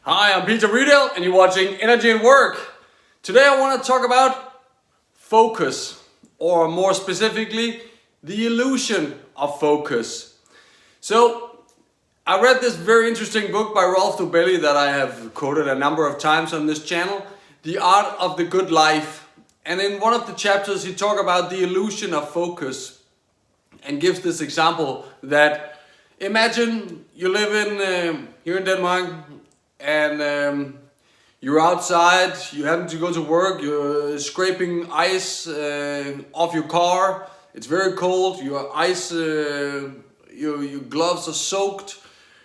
Hi, I'm Peter Rydell and you're watching Energy and Work. Today I want to talk about focus, or more specifically, the illusion of focus. So, I read this very interesting book by Rolf Dobelli that I have quoted a number of times on this channel, The Art of the Good Life. And in one of the chapters he talks about the illusion of focus and gives this example that imagine you live in here in Denmark and you're outside, you happen to go to work, you're scraping ice off your car, it's very cold, your ice, your gloves are soaked,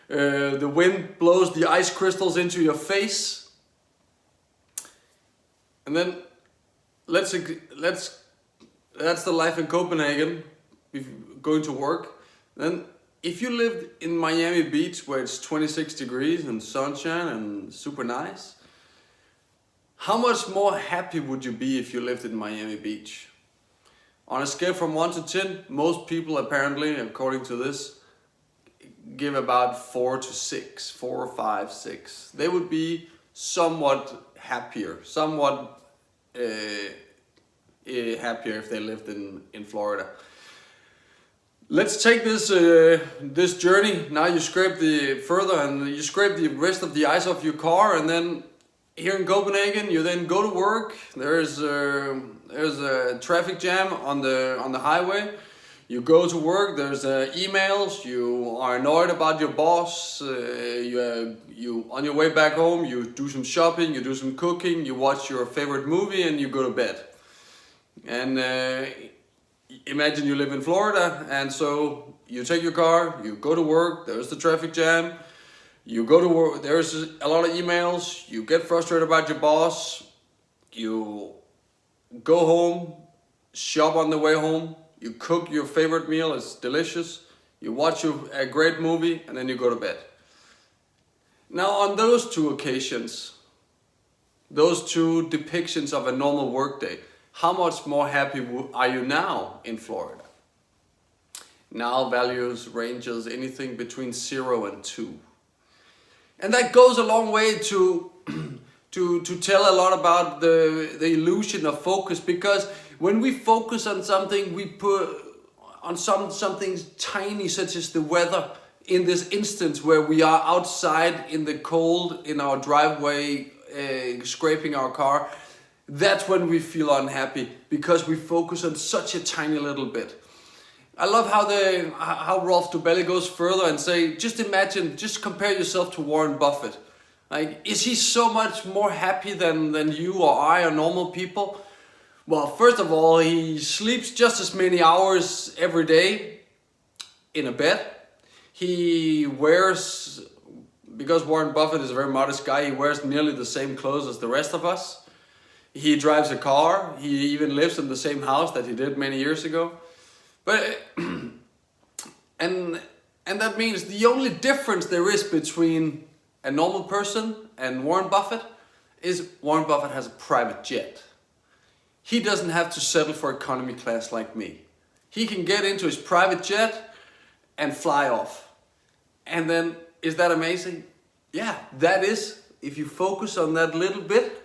the wind blows the ice crystals into your face. And then that's the life in Copenhagen, going to work. Then if you lived in Miami Beach where it's 26 degrees and sunshine and super nice, how much more happy would you be if you lived in Miami Beach? On a scale from 1 to 10, most people apparently, according to this, give about 4 to 6, 4, 5, 6. They would be somewhat happier, somewhat happier if they lived in Florida. Let's take this this journey. Now you scrape the rest of the ice off your car, and then here in Copenhagen you then go to work. There's a traffic jam on the highway. You go to work. There's emails. You are annoyed about your boss. You on your way back home, you do some shopping. You do some cooking. You watch your favorite movie, and you go to bed. And imagine you live in Florida, and so you take your car, you go to work, there's the traffic jam, you go to work, there's a lot of emails, you get frustrated about your boss, you go home, shop on the way home, you cook your favorite meal, it's delicious, you watch a great movie, and then you go to bed. Now on those two occasions, those two depictions of a normal workday, how much more happy are you now in Florida? Now values ranges anything between 0 and 2. And that goes a long way to tell a lot about the illusion of focus, because when we focus on something, we put on something tiny such as the weather. In this instance where we are outside in the cold in our driveway scraping our car, that's when we feel unhappy, because we focus on such a tiny little bit. I love how Rolf Dobelli goes further and say, just imagine, just compare yourself to Warren Buffett. Like, is he so much more happy than you or I or normal people? Well, first of all, he sleeps just as many hours every day in a bed. He wears, because Warren Buffett is a very modest guy, he wears nearly the same clothes as the rest of us. He drives a car. He even lives in the same house that he did many years ago. But and that means the only difference there is between a normal person and Warren Buffett is Warren Buffett has a private jet. He doesn't have to settle for economy class like me. He can get into his private jet and fly off. And then, is that amazing? Yeah, that is. If you focus on that little bit,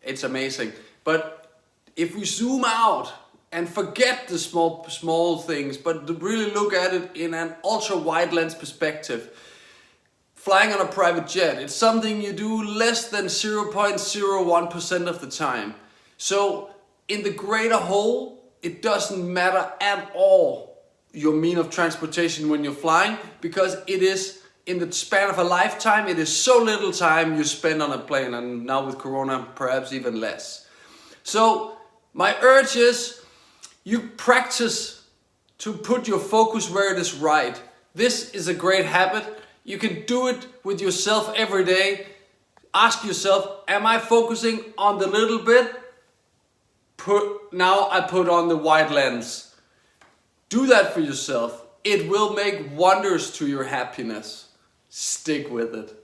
it's amazing. But if we zoom out and forget the small things, but to really look at it in an ultra wide lens perspective, flying on a private jet, it's something you do less than 0.01% of the time. So in the greater whole, it doesn't matter at all your mean of transportation when you're flying, because it is in the span of a lifetime, it is so little time you spend on a plane, and now with Corona, perhaps even less. So my urge is you practice to put your focus where it is right. This is a great habit. You can do it with yourself every day. Ask yourself, am I focusing on the little bit? Now I put on the wide lens. Do that for yourself. It will make wonders to your happiness. Stick with it.